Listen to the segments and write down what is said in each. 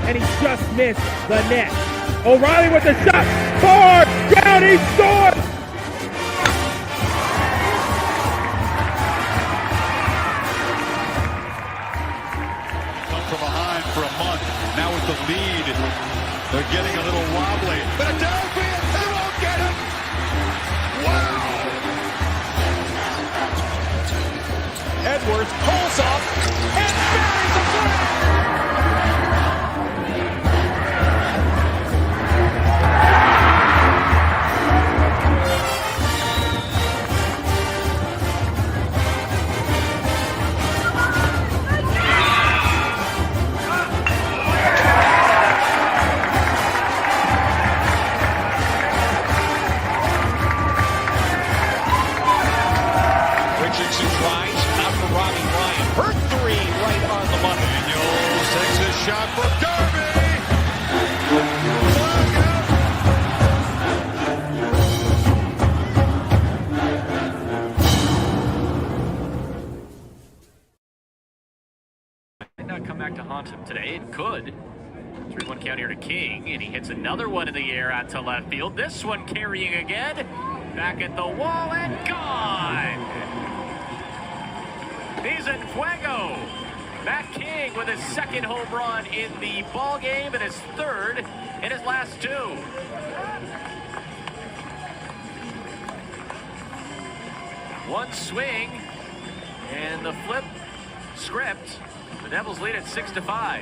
And he just missed the net. O'Reilly with the shot. Far down, he scored! Come from behind for a month. Now with the lead, they're getting a little wobbly. Philadelphia, they won't get him! Wow! Edwards pulls up and buries the flag! Shot for Derby! Might not come back to haunt him today. It could. 3-1 count here to King, and he hits another one in the air out to left field. This one carrying again. Back at the wall and gone! He's in fuego! Matt King with his second home run in the ball game and his third in his last two. One swing and the flip script. The Devils lead at 6-5. I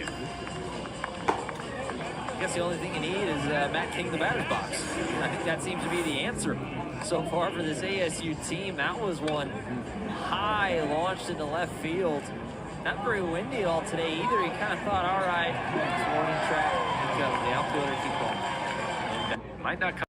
guess the only thing you need is Matt King in the batter's box. I think that seems to be the answer so far for this ASU team. That was one high launched into left field. Not very windy at all today either. He kind of thought, all right, this morning track, the outfielder keep going. And might not come.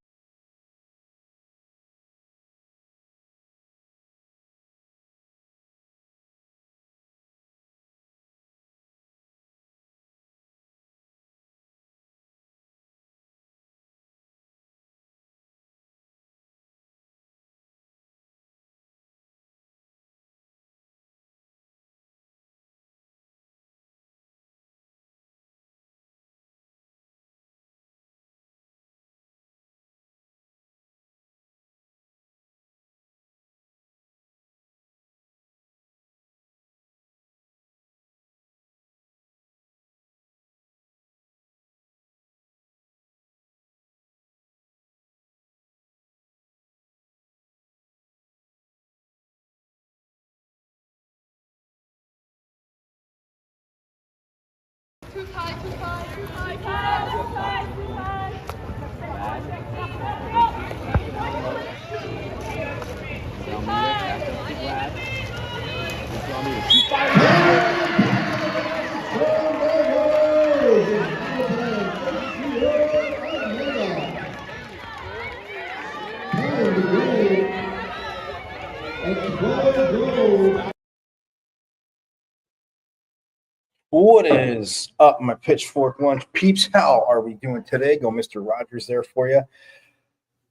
Too high, too high, too high, too high, too high, too high. What is up, my Pitchfork Lunch peeps? How are we doing today? Go Mr. Rogers there for you.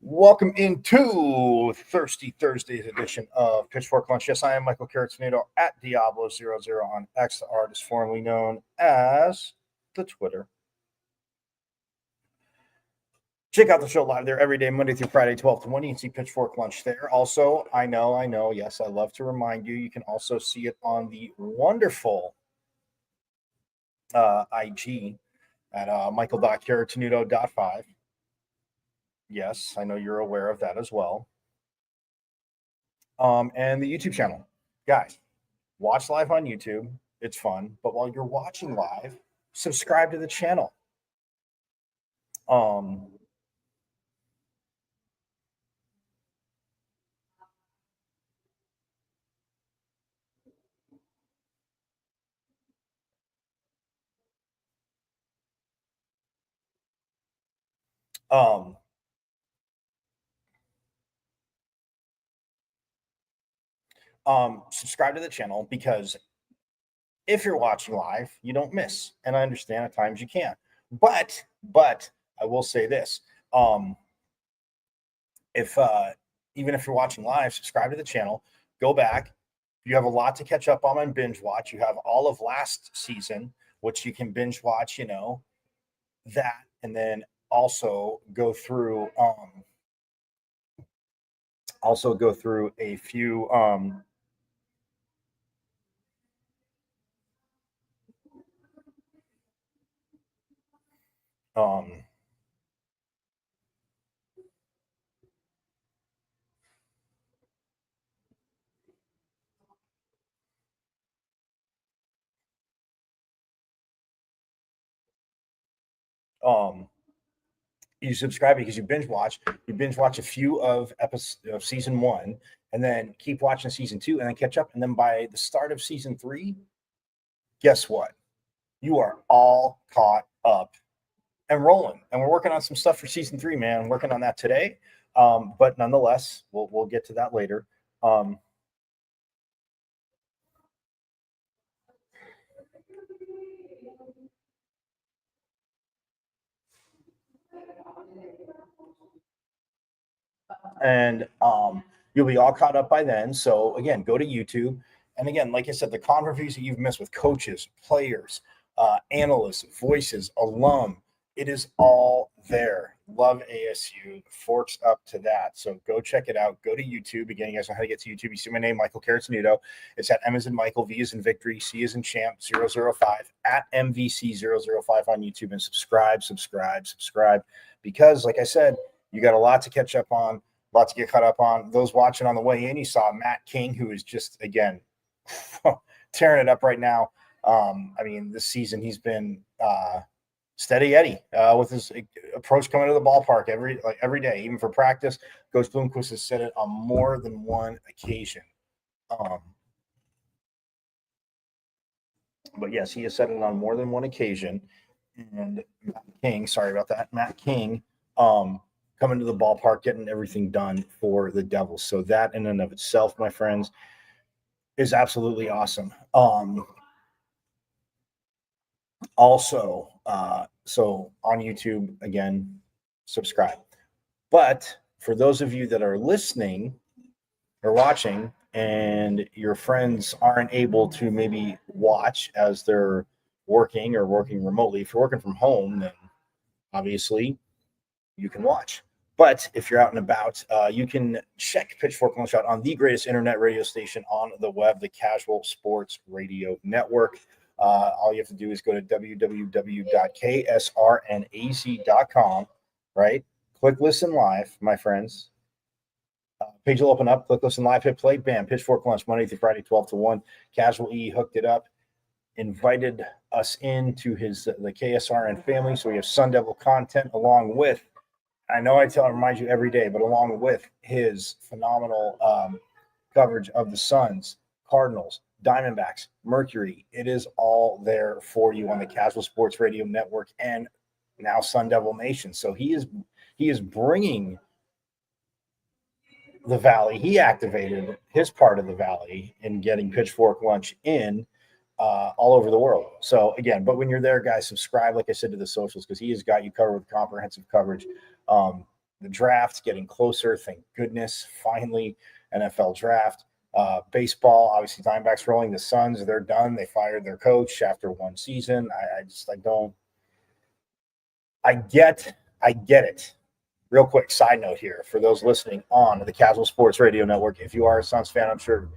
Welcome into Thirsty Thursday's edition of Pitchfork Lunch. Yes, I am Michael Caratonito at Diablo00 on X, the artist formerly known as the Twitter. Check out the show live there every day, Monday through Friday, 12 to 1. You can see Pitchfork Lunch there. Also, I know, yes, I love to remind you, you can also see it on the wonderful IG at michael.caratonito.5. Yes, I know you're aware of that as well. And the YouTube channel. Guys, watch live on YouTube. It's fun. But while you're watching live, subscribe to the channel. Subscribe to the channel because if you're watching live, you don't miss. And I understand at times you can't. But I will say this. If even if you're watching live, subscribe to the channel, go back. You have a lot to catch up on and binge watch. You have all of last season, which you can binge watch, that, and then also go through a few you subscribe because you binge watch a few of episodes of season 1 and then keep watching season 2 and then catch up, and then by the start of season 3, guess what, you are all caught up and rolling. And we're working on some stuff for season 3, man. I'm working on that today, but nonetheless, we'll get to that later. And you'll be all caught up by then. So again, go to YouTube. And again, like I said, the conversations that you've missed with coaches, players, analysts, voices, alum, it is all there. Love ASU. Forks up to that. So go check it out. Go to YouTube. Again, you guys know how to get to YouTube. You see my name, Michael Caratonito. It's at M as in Michael, V as in Victory, C as in Champ 005 at MVC005 on YouTube, and subscribe. Because like I said, you got a lot to catch up on, a lot to get caught up on. Those watching on the way in, you saw Matt King, who is just, again, tearing it up right now. I mean, this season he's been steady Eddie with his approach coming to the ballpark every day, even for practice. Coach Bloomquist has said it on more than one occasion. But yes, he has said it on more than one occasion. And Matt King, coming to the ballpark, getting everything done for the Devils. So that in and of itself, my friends, is absolutely awesome. Also, so on YouTube, again, subscribe. But for those of you that are listening or watching and your friends aren't able to maybe watch as they're working or working remotely, if you're working from home, then obviously you can watch. But if you're out and about, you can check Pitchfork Lunch out on the greatest internet radio station on the web, the Casual Sports Radio Network. All you have to do is go to www.ksrnaz.com, right? Click listen live, my friends. Page will open up. Click listen live, hit play, bam, Pitchfork Lunch, Monday through Friday, 12 to 1. Casual E hooked it up, invited us into the KSRN family. So we have Sun Devil content along with, I know I remind you every day, but along with his phenomenal coverage of the Suns, Cardinals, Diamondbacks, Mercury. It is all there for you on the Casual Sports Radio Network and now Sun Devil Nation. So he is bringing the Valley. He activated his part of the Valley in getting Pitchfork Lunch in all over the world. So again, but when you're there, guys, subscribe, like I said, to the socials, because he has got you covered with comprehensive coverage. the draft's getting closer. Thank goodness. Finally, NFL draft. Baseball, obviously, Diamondbacks rolling. The Suns, they're done. They fired their coach after one season. I get it. Real quick side note here for those listening on the Casual Sports Radio Network. If you are a Suns fan, I'm sure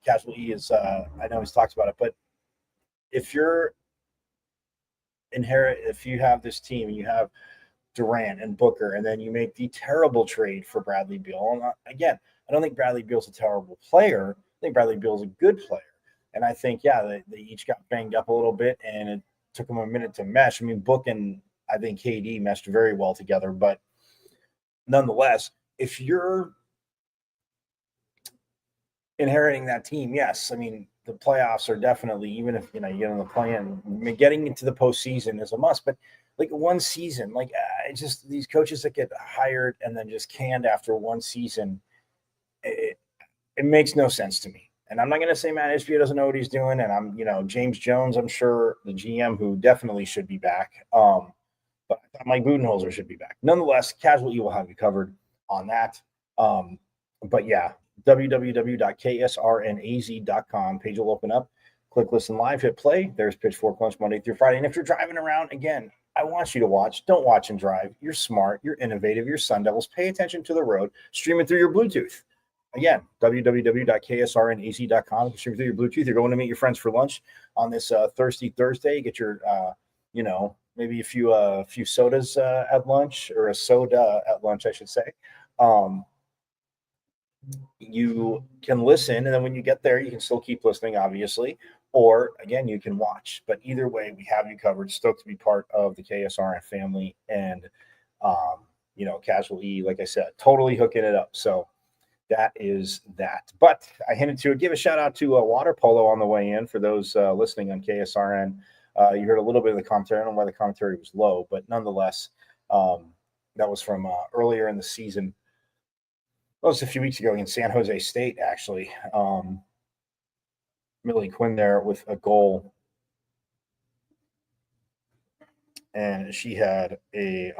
Casual E is. I know he's talked about it, but if you have this team and you have Durant and Booker, and then you make the terrible trade for Bradley Beal. And again, I don't think Bradley Beal's a terrible player. I think Bradley Beal's a good player. And I think, they each got banged up a little bit, and it took them a minute to mesh. I mean, Book and I think KD meshed very well together. But nonetheless, if you're inheriting that team, yes, I mean, the playoffs are definitely, even if, you get on the play-in, getting into the postseason is a must. But like one season, just these coaches that get hired and then just canned after one season, it makes no sense to me. And I'm not going to say Matt Ishbia doesn't know what he's doing. And I'm, James Jones, I'm sure the GM, who definitely should be back. But I thought Mike Budenholzer should be back. Nonetheless, Casual E will have you covered on that. But yeah, www.ksrnaz.com page will open up. Click listen live, hit play. There's Pitchfork Lunch Monday through Friday. And if you're driving around, again, I want you to watch. Don't watch and drive. You're smart. You're innovative. You're Sun Devils. Pay attention to the road. Stream it through your Bluetooth. Again, www.ksrnaz.com. Stream it through your Bluetooth. You're going to meet your friends for lunch on this Thirsty Thursday. Get your, maybe a few sodas at lunch, or a soda at lunch, I should say. You can listen, and then when you get there, you can still keep listening, obviously. Or, again, you can watch. But either way, we have you covered. Stoked to be part of the KSRN family. And, Casual E, like I said, totally hooking it up. So that is that. But I hinted to it. Give a shout-out to water polo on the way in for those listening on KSRN. You heard a little bit of the commentary. I don't know why the commentary was low. But nonetheless, that was from earlier in the season. That was a few weeks ago against San Jose State, actually. Millie Quinn there with a goal, and she had a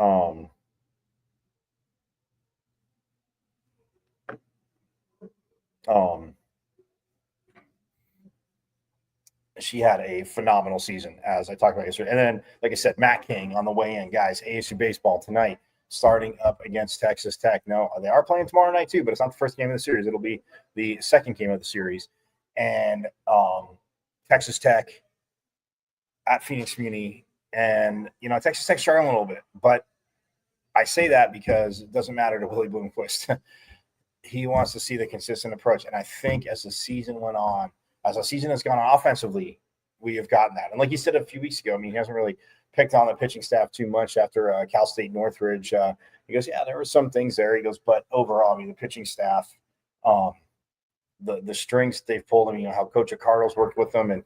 phenomenal season, as I talked about yesterday. And then, like I said, Matt King on the way in, guys. ASU baseball tonight, starting up against Texas Tech. No, they are playing tomorrow night too, but it's not the first game of the series. It'll be the second game of the series. And Texas Tech at Phoenix Muni. And, Texas Tech's struggling a little bit. But I say that because it doesn't matter to Willie Bloomquist. He wants to see the consistent approach. And I think as the season went on, as the season has gone on offensively, we have gotten that. And like you said a few weeks ago, he hasn't really picked on the pitching staff too much after Cal State Northridge. He goes, yeah, there were some things there. He goes, but overall, the pitching staff, the strings they've pulled, how Coach Accardo's worked with them, and,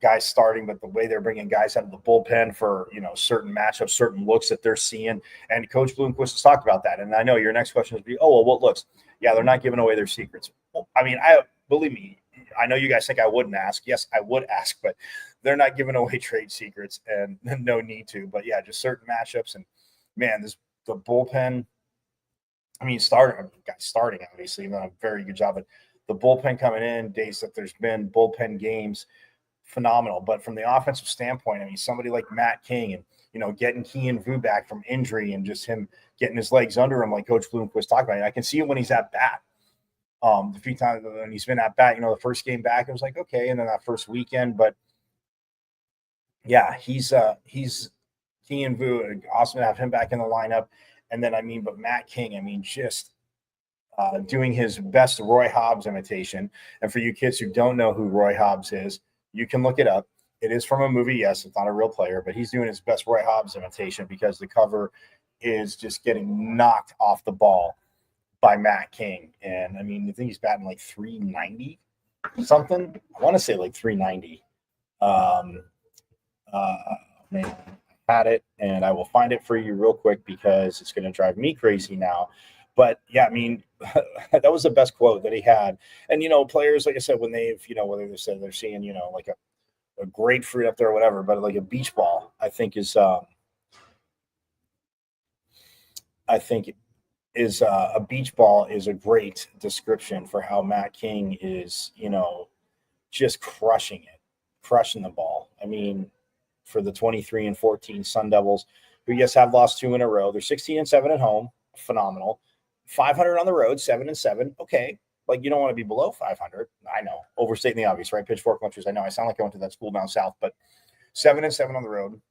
guys starting, but the way they're bringing guys out of the bullpen for, certain matchups, certain looks that they're seeing. And Coach Bloomquist has talked about that. And I know your next question would be, what looks? Yeah, they're not giving away their secrets. Believe me, I know you guys think I wouldn't ask. Yes, I would ask, but they're not giving away trade secrets, and no need to. But yeah, just certain matchups. And man, the bullpen. Starting obviously, done a very good job. But the bullpen coming in, days that there's been bullpen games, phenomenal. But from the offensive standpoint, somebody like Matt King and, getting Kean Vu back from injury and just him getting his legs under him, like Coach Bloomquist talked about. I can see it when he's at bat. The few times when he's been at bat, the first game back, it was like, okay. And then that first weekend, but yeah, he's Kean Vu, awesome to have him back in the lineup. And then, but Matt King, just doing his best Roy Hobbs imitation. And for you kids who don't know who Roy Hobbs is, you can look it up. It is from a movie. Yes, it's not a real player, but he's doing his best Roy Hobbs imitation because the cover is just getting knocked off the ball by Matt King. And I think he's batting like 390 something. I want to say like 390. Man, I had it, and I will find it for you real quick because it's going to drive me crazy now. But yeah, that was the best quote that he had. And, players, like I said, when they've, whether they said they're seeing, like a grapefruit up there or whatever, but like a beach ball, I think is, I think is a beach ball is a great description for how Matt King is, just crushing the ball. I mean, for the 23-14 Sun Devils, who yes have lost 2 in a row. They're 16-7 at home, phenomenal. 500 on the road, 7-7. Okay, like you don't want to be below 500. I know, overstating the obvious, right? Pitchfork lunches. I know I sound like I went to that school down south, but 7-7 on the road,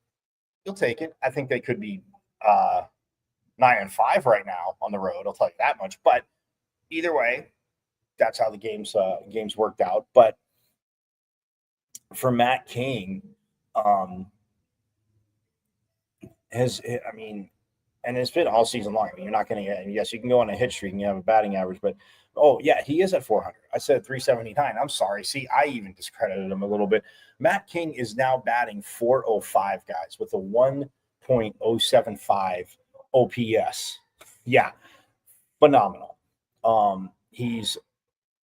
you'll take it. I think they could be 9-5 right now on the road. I'll tell you that much. But either way, that's how the games worked out. But for Matt King, and it's been all season long. I mean, you're not going to get, yes, you can go on a hit streak and you have a batting average, but he is at 400. I said 379. I'm sorry. See, I even discredited him a little bit. Matt King is now batting 405, guys, with a 1.075 OPS. Yeah, phenomenal. He's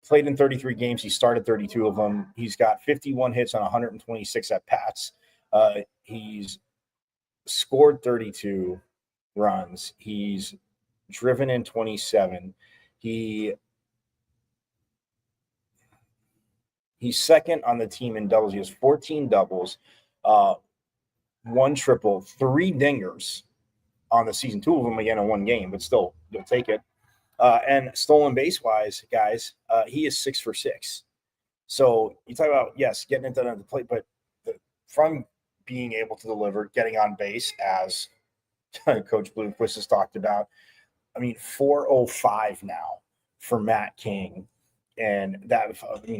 played in 33 games. He started 32 of them. He's got 51 hits on 126 at-bats. He's scored 32 runs. He's driven in 27. He's second on the team in doubles. He has 14 doubles, 1 triple, 3 dingers on the season. 2 of them again in 1 game, but still, you'll take it. And stolen base wise, guys, he is 6 for 6. So you talk about, yes, getting it done at the plate, but from being able to deliver, getting on base, as Coach Bloomquist has talked about. I mean, 405 now for Matt King. And that,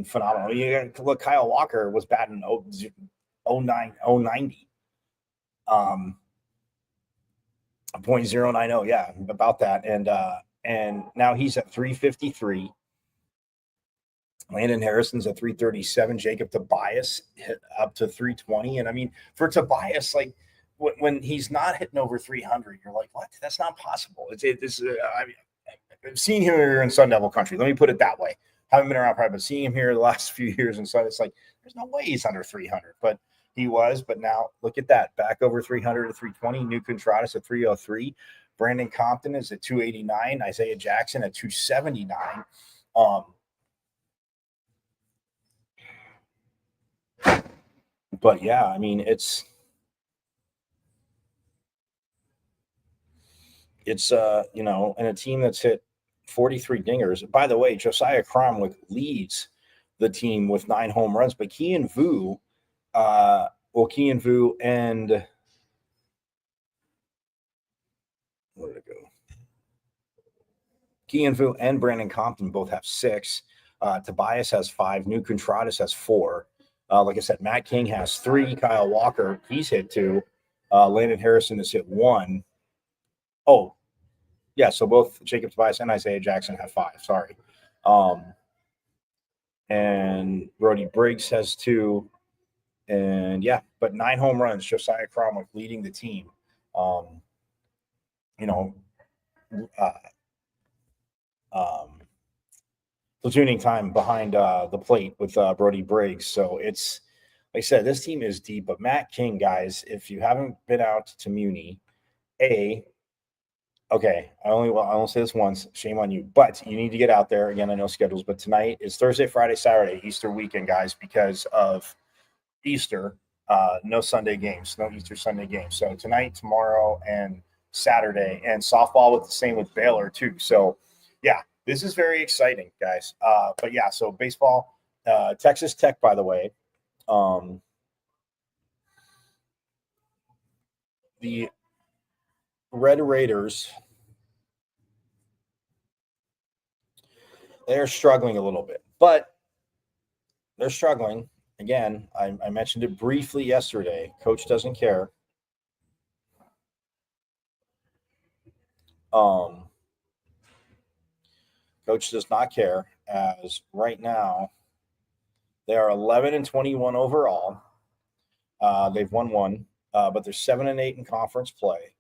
phenomenal. Look, Kyle Walker was batting 090. .090, yeah, about that. And now he's at 353. Landon Harrison's at 337. Jacob Tobias hit up to 320. And I mean, for Tobias, like when he's not hitting over 300, you're like, what? That's not possible. I've seen him here in Sun Devil country. Let me put it that way. Haven't been around probably, but seeing him here the last few years and so it's like, there's no way he's under 300, but he was. But now look at that, back over 300 to 320. New Contradas at 303. Brandon Compton is at 289. Isaiah Jackson at 279. But yeah, I mean, it's and a team that's hit 43 dingers. By the way, Josiah Cromwell leads the team with 9 home runs, but Kian Vu and where did it go? Kian Vu and Brandon Compton both have 6. Tobias has 5. New Contradas has 4. Like I said, Matt King has 3. Kyle Walker, he's hit 2. Landon Harrison has hit 1. Oh, yeah. So both Jacob Tobias and Isaiah Jackson have 5. Sorry. And Brody Briggs has 2. And yeah, but 9 home runs. Josiah Cromwell leading the team. Platooning time behind the plate with Brody Briggs. So it's, like I said, this team is deep. But Matt King, guys, if you haven't been out to Muni, I won't say this once. Shame on you. But you need to get out there. Again, I know schedules, but tonight is Thursday, Friday, Saturday, Easter weekend, guys, because of Easter. No Sunday games, no Easter Sunday games. So tonight, tomorrow, and Saturday, and softball with the same with Baylor too. So yeah, this is very exciting, guys. But yeah, so baseball, Texas Tech, by the way, the Red Raiders, they're struggling a little bit, but they're struggling. Again, I mentioned it briefly yesterday. Coach doesn't care. Coach does not care, as right now they are 11-21 overall. They've won 1, but they're 7-8 in conference play.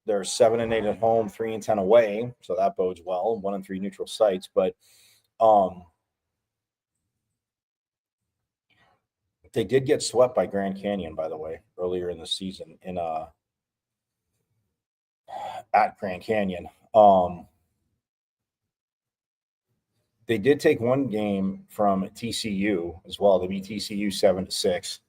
They're 7-8 at home, 3-10 away, so that bodes well. 1-3 neutral sites, but they did get swept by Grand Canyon, by the way, earlier in the season. at Grand Canyon. They did take one game from TCU as well. They beat TCU 7-6.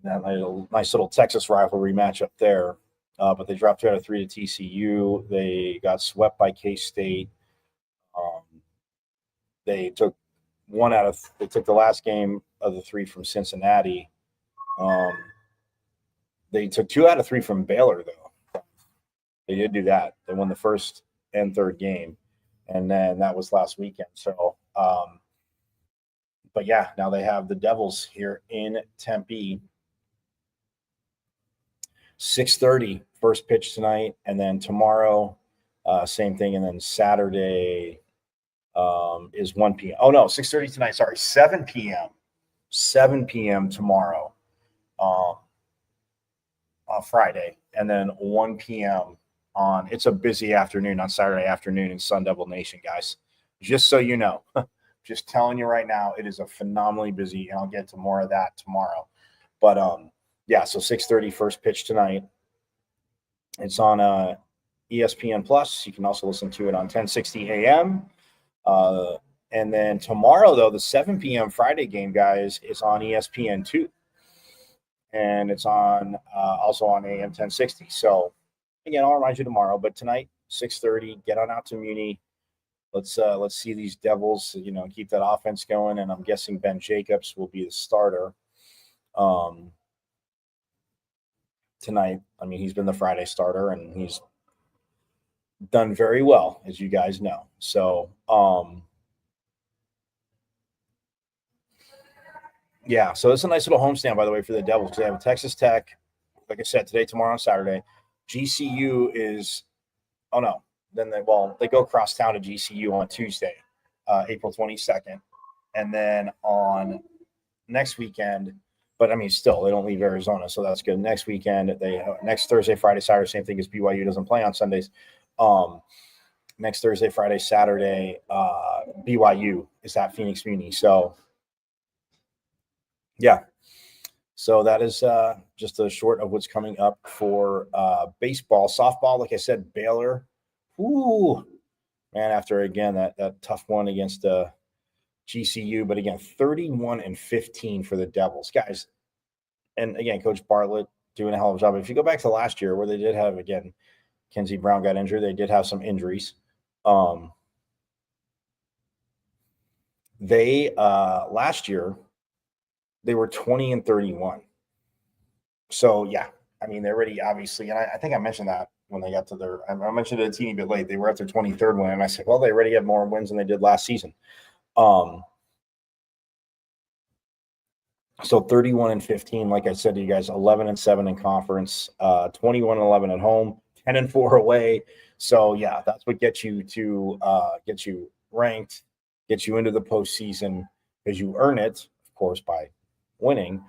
That nice little Texas rivalry matchup there. But they dropped 2 out of 3 to TCU. They got swept by K-State. They took they took the last game of the 3 from Cincinnati. They took 2 out of 3 from Baylor, though. They did do that. They won the first and third game, and then that was last weekend. So, but yeah, now they have the Devils here in Tempe. 6:30 first pitch tonight, and then tomorrow, same thing, and then Saturday is 1 p.m. Oh no, 6:30 tonight. Sorry, 7 p.m. 7 p.m. tomorrow, on Friday, and then 1 p.m. on. It's a busy afternoon on Saturday afternoon in Sun Devil Nation, guys. Just so you know, just telling you right now, it is a phenomenally busy, and I'll get to more of that tomorrow. But yeah, so 6:30 first pitch tonight. It's on ESPN Plus. You can also listen to it on 1060 AM. And then tomorrow, though, the 7 p.m. Friday game, guys, is on ESPN2. And it's on also on AM 1060. So, again, I'll remind you tomorrow. But tonight, 6:30, get on out to Muni. Let's see these Devils, keep that offense going. And I'm guessing Ben Jacobs will be the starter tonight. I mean, he's been the Friday starter, and he's done very well, as you guys know. So, yeah, so it's a nice little homestand, by the way, for the Devils, because they have Texas Tech, like I said, today, tomorrow, and Saturday. GCU is, then they go across town to GCU on Tuesday, April 22nd. And then on next weekend, but I mean, still, they don't leave Arizona, so that's good. Next weekend, next Thursday, Friday, Saturday, same thing as BYU doesn't play on Sundays. Next Thursday, Friday, Saturday, BYU is at Phoenix Muni. So, yeah. So that is just a short of what's coming up for baseball. Softball, like I said, Baylor. Ooh, man, after, again, that tough one against GCU. But, again, 31-15 for the Devils. Guys, and, again, Coach Bartlett doing a hell of a job. If you go back to last year where they did have, again, Kenzie Brown got injured. They did have some injuries. They last year, they were 20-31. So, yeah, I mean, they're already obviously, and I think I mentioned that when they got to I mentioned it a teeny bit late. They were at their 23rd win, and I said, well, they already have more wins than they did last season. So 31-15, like I said to you guys, 11-7 in conference, 21-11 at home, 10-4 away. So, yeah, that's what gets you to get you ranked, get you into the postseason, because you earn it, of course, by winning.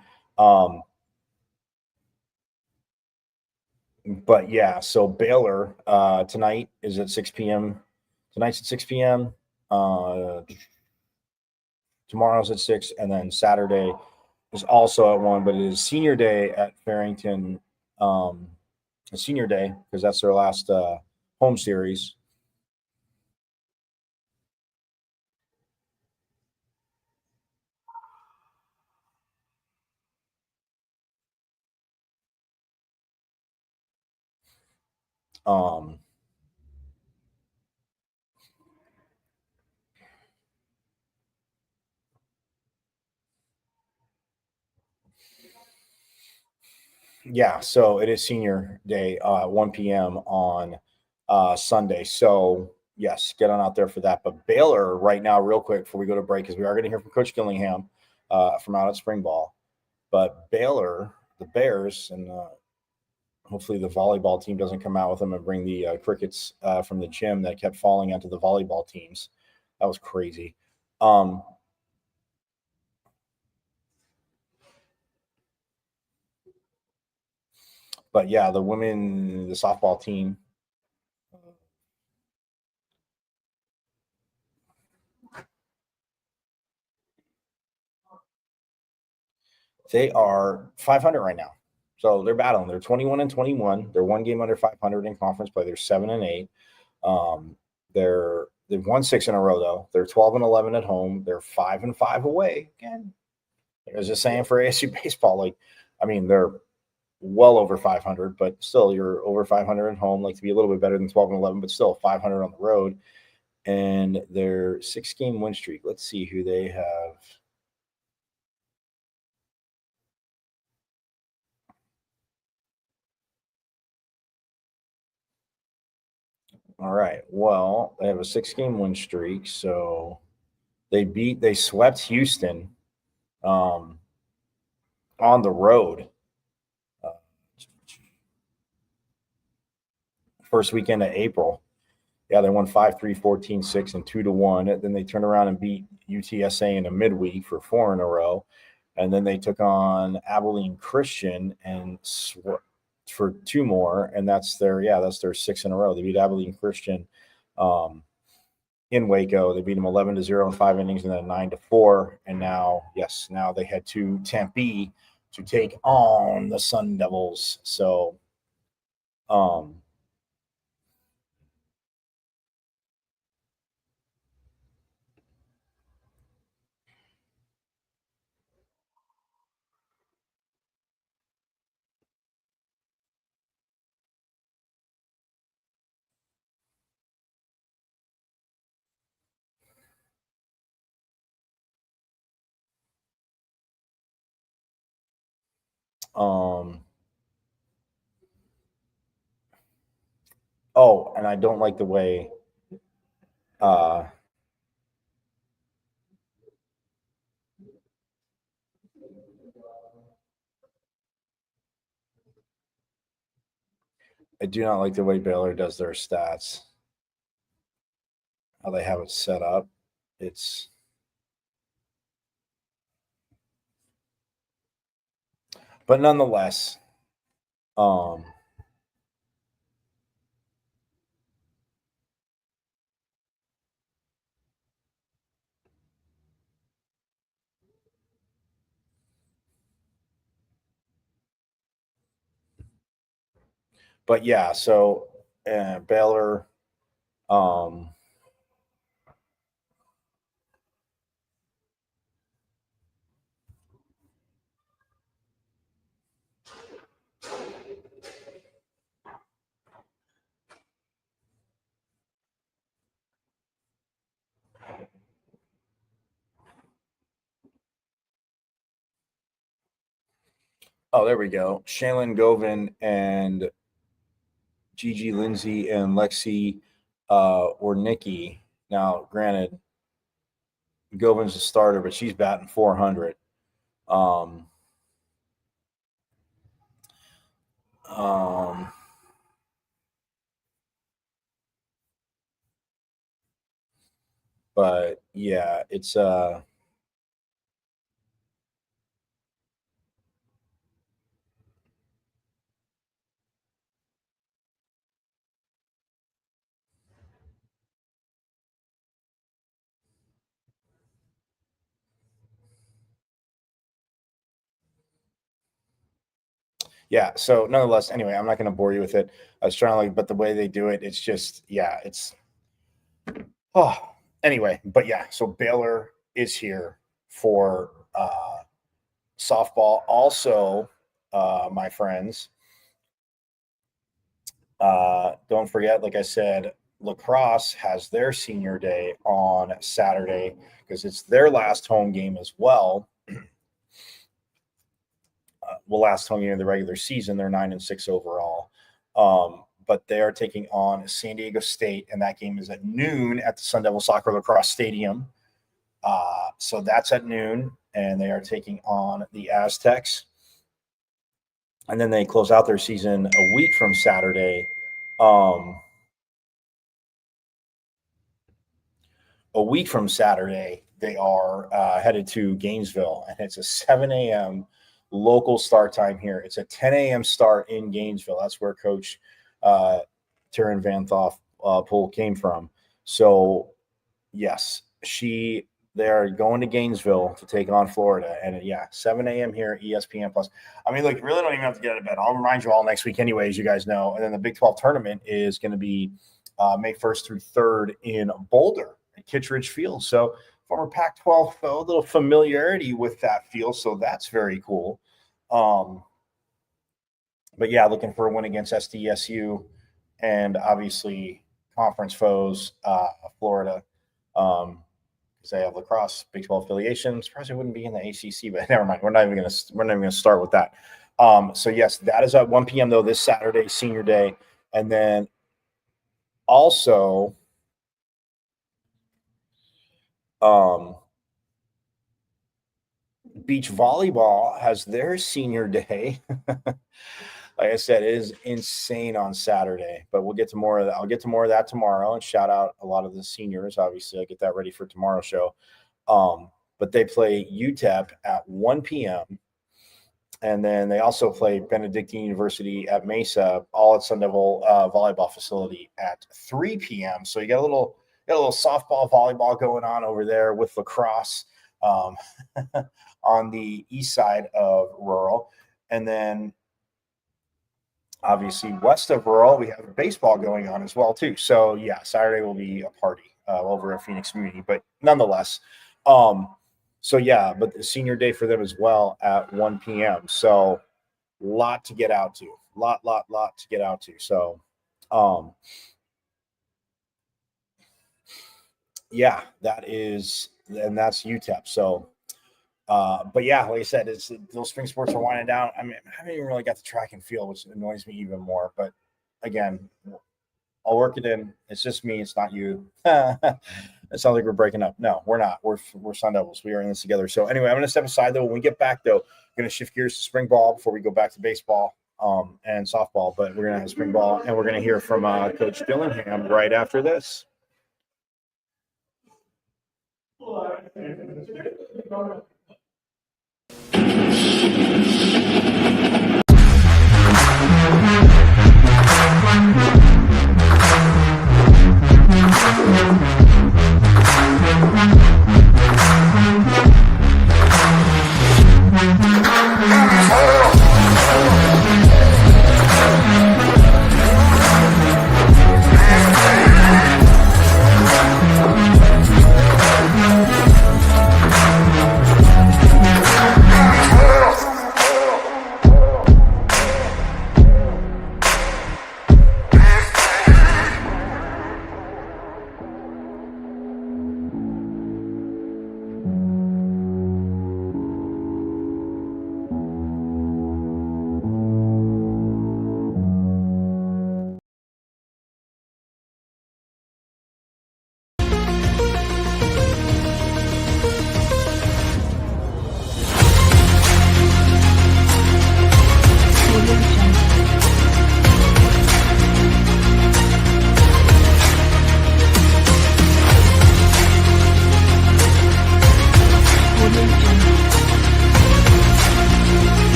But, yeah, so Baylor tonight is at 6 p.m. Tonight's at 6 p.m. Tomorrow's at 6, and then Saturday is also at 1, but it is senior day at Farrington. Senior day, because that's their last home series. Yeah, so it is senior day, 1 p.m. on Sunday. So, yes, get on out there for that. But Baylor right now, real quick, before we go to break, because we are going to hear from Coach Dillingham from out at spring ball. But Baylor, the Bears, and hopefully the volleyball team doesn't come out with them and bring the crickets from the gym that kept falling onto the volleyball teams. That was crazy. But, yeah, the softball team, they are 500 right now. So they're battling. They're 21-21. They're one game under 500 in conference play. They're 7-8. They've won 6 in a row though. They're 12-11 at home. They're 5-5 away. Again, I was just saying for ASU baseball, like, I mean, they're well over 500, but still, you're over 500 at home. Like to be a little bit better than 12-11, but still 500 on the road. And their 6-game win streak. Let's see who they have. All right. Well, they have a 6-game win streak. So they swept Houston on the road. First weekend of April. Yeah, they won 5-3, 14-6, and 2-1. Then they turned around and beat UTSA in a midweek for 4 in a row. And then they took on Abilene Christian and for 2 more. And that's their 6 in a row. They beat Abilene Christian in Waco. They beat them 11-0 in 5 innings and then 9-4. And now they head to Tempe to take on the Sun Devils. So, and I don't like the way I do not like the way Baylor does their stats. How they have it set up. But nonetheless, but yeah, so Baylor, there we go. Shaylin Govin and Gigi Lindsay and Lexi Nikki. Now, granted, Govin's a starter, but she's batting 400. But yeah, it's yeah. So nonetheless, anyway, I'm not going to bore you with it. I was trying to but the way they do it, it's just, yeah, it's, anyway, but yeah, so Baylor is here for softball. Also, my friends, don't forget, like I said, lacrosse has their senior day on Saturday because it's their last home game as well. Last home game of the regular season. They're 9-6 overall. But they are taking on San Diego State, and that game is at noon at the Sun Devil Soccer Lacrosse Stadium. So that's at noon, and they are taking on the Aztecs. And then they close out their season a week from Saturday. They are headed to Gainesville, and it's a 7 a.m. local start time here. It's a 10 a.m. start in Gainesville. That's where Coach Taryn Van Thoff Poole came from. So, yes, They are going to Gainesville to take on Florida. And 7 a.m. here, ESPN Plus. I mean, look, you really don't even have to get out of bed. I'll remind you all next week anyway, as you guys know. And then the Big 12 tournament is going to be May 1st through 3rd in Boulder at Kittredge Field. So former Pac-12, a little familiarity with that field. So that's very cool. But yeah, looking for a win against SDSU and obviously conference foes, Florida. Because they have lacrosse, Big 12 affiliation. Surprised it wouldn't be in the ACC, but never mind. We're not even going to start with that. So yes, that is at 1 p.m. though this Saturday, Senior Day, and then also beach volleyball has their Senior Day. Like I said, it is insane on Saturday, but we'll get to more of that. I'll get to more of that tomorrow and shout out a lot of the seniors. Obviously, I'll get that ready for tomorrow's show. But they play UTEP at 1 p.m. And then they also play Benedictine University at Mesa, all at Sun Devil volleyball facility at 3 p.m. So you got a little softball, volleyball going on over there with lacrosse on the east side of Rural. And then obviously west of Rural, we have baseball going on as well too. So yeah, Saturday will be a party over at Phoenix Community, but nonetheless, so yeah, but the Senior Day for them as well at 1 p.m. So lot to get out to, lot to get out to. So yeah, that's UTEP. So but yeah, like I said, it's those spring sports are winding down. I mean, I haven't even really got the track and field, which annoys me even more. But again, I'll work it in. It's just me. It's not you. It sounds like we're breaking up. No, we're not. We're Sun Devils. We are in this together. So anyway, I'm going to step aside though. When we get back though, we're going to shift gears to spring ball before we go back to baseball and softball. But we're going to have spring ball, and we're going to hear from Coach Dillingham right after this.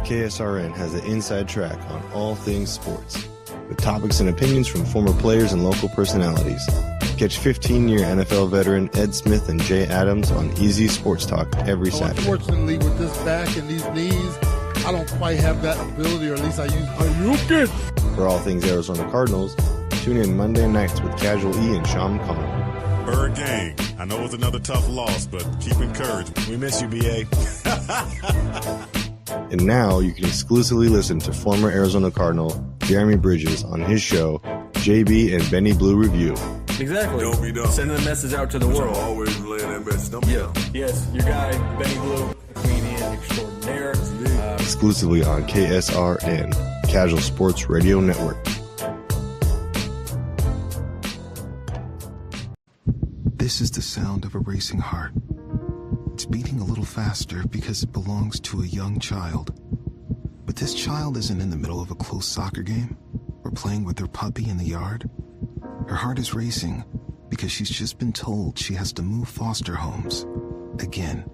KSRN has an inside track on all things sports, with topics and opinions from former players and local personalities. Catch 15-year NFL veteran Ed Smith and Jay Adams on Easy Sports Talk every Saturday. Unfortunately, with this back and these knees, I don't quite have that ability, or at least I use. Are you good? For all things Arizona Cardinals, tune in Monday nights with Casual E and Sean Conn. Bird Gang, I know it's another tough loss, but keep encouraged. We miss you, BA. And now you can exclusively listen to former Arizona Cardinal Jeremy Bridges on his show, JB and Benny Blue Review. Exactly. Don't be dumb. Sending the message out to the world. Always relaying that message. Don't be dumb. Yes, your guy, Benny Blue, comedian extraordinaire. Exclusively on KSRN, Casual Sports Radio Network. This is the sound of a racing heart. It's beating a little faster because it belongs to a young child. But this child isn't in the middle of a close soccer game or playing with her puppy in the yard. Her heart is racing because she's just been told she has to move foster homes again.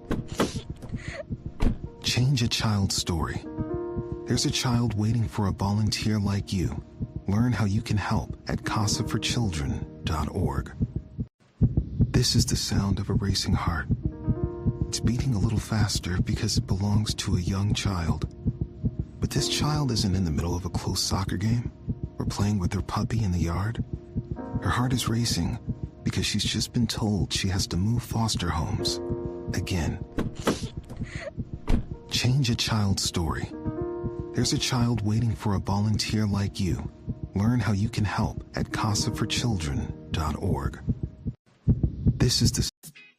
Change a child's story. There's a child waiting for a volunteer like you. Learn how you can help at casaforchildren.org. This is the sound of a racing heart. It's beating a little faster because it belongs to a young child. But this child isn't in the middle of a close soccer game or playing with her puppy in the yard. Her heart is racing because she's just been told she has to move foster homes again. Change a child's story. There's a child waiting for a volunteer like you. Learn how you can help at casaforchildren.org. This is the...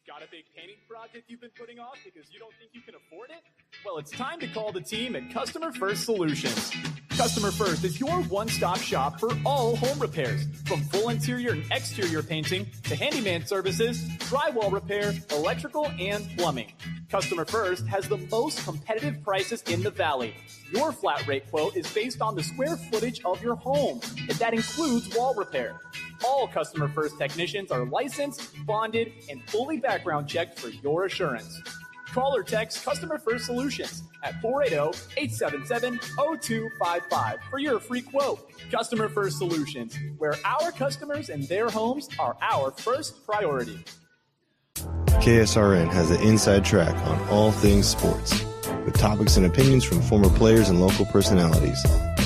Got a big painting project you've been putting off because you don't think you can afford it? Well, it's time to call the team at Customer First Solutions. Customer First is your one-stop shop for all home repairs, from full interior and exterior painting to handyman services, drywall repair, electrical, and plumbing. Customer First has the most competitive prices in the Valley. Your flat rate quote is based on the square footage of your home, and that includes wall repair. All Customer First technicians are licensed, bonded, and fully background checked for your assurance. Call or text Customer First Solutions at 480-877-0255 for your free quote. Customer First Solutions, where our customers and their homes are our first priority. KSRN has the inside track on all things sports, with topics and opinions from former players and local personalities.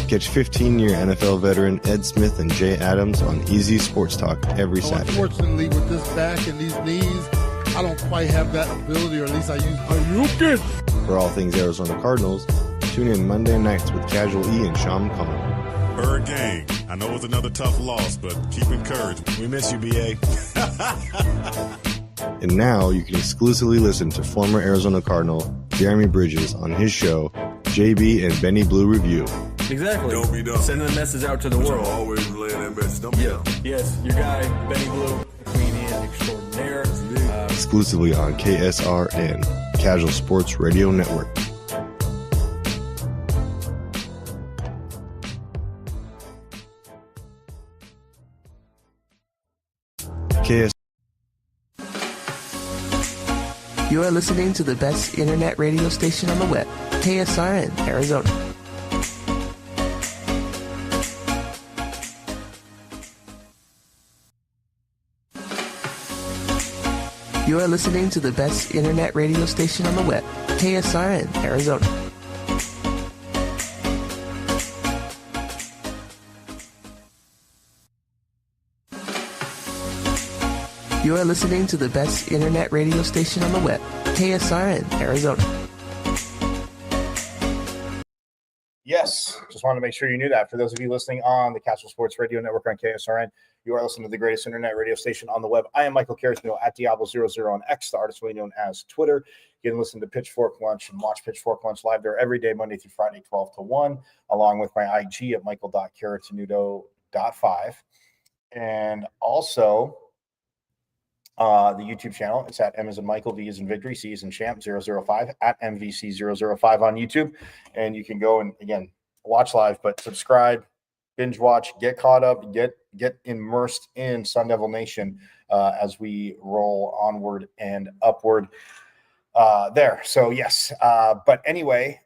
Catch 15-year NFL veteran Ed Smith and Jay Adams on Easy Sports Talk every Saturday. Unfortunately, with this back and these knees, I don't quite have that ability, or at least I use. For all things Arizona Cardinals, tune in Monday nights with Casual E and Sean McConnell. Bird gang, I know it's another tough loss, but keep encouraged. We miss you, BA. And now you can exclusively listen to former Arizona Cardinal Jeremy Bridges on his show, JB and Benny Blue Review. Exactly. Don't be dumb. Sending a message out to the world. Always laying that message. Don't be dumb. Yes, your guy, Benny Blue, comedian extraordinaire. Exclusively on KSRN, Casual Sports Radio Network. You are listening to the best internet radio station on the web, KSRN, Arizona. You are listening to the best internet radio station on the web, KSRN, Arizona. You are listening to the best internet radio station on the web, KSRN, Arizona. Yes, just wanted to make sure you knew that. For those of you listening on the Casual Sports Radio Network on KSRN, you are listening to the greatest internet radio station on the web. I am Michael Carrasino at Diablo00 on X, the artist known as Twitter. You can listen to Pitchfork Lunch and watch Pitchfork Lunch live there every day, Monday through Friday, 12 to 1, along with my IG at michael.caratinudo.5. And also the YouTube channel. It's at M as in Michael, V as in Victory, C as in Champ 005 at MVC005 on YouTube. And you can go and, again, watch live, but subscribe, binge watch, get caught up, get immersed in Sun Devil Nation as we roll onward and upward there. So, yes. But anyway,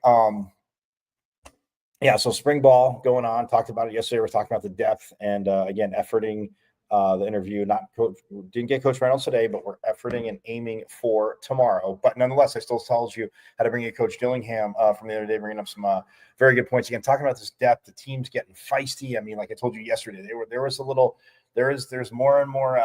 yeah, so spring ball going on. Talked about it yesterday. We're talking about the depth and, again, efforting the interview. Didn't get Coach Reynolds today, but we're efforting and aiming for tomorrow. But nonetheless, I still tells you how to bring in Coach Dillingham from the other day, bringing up some very good points. Again, talking about this depth, the team's getting feisty. I mean, like I told you yesterday, there's more and more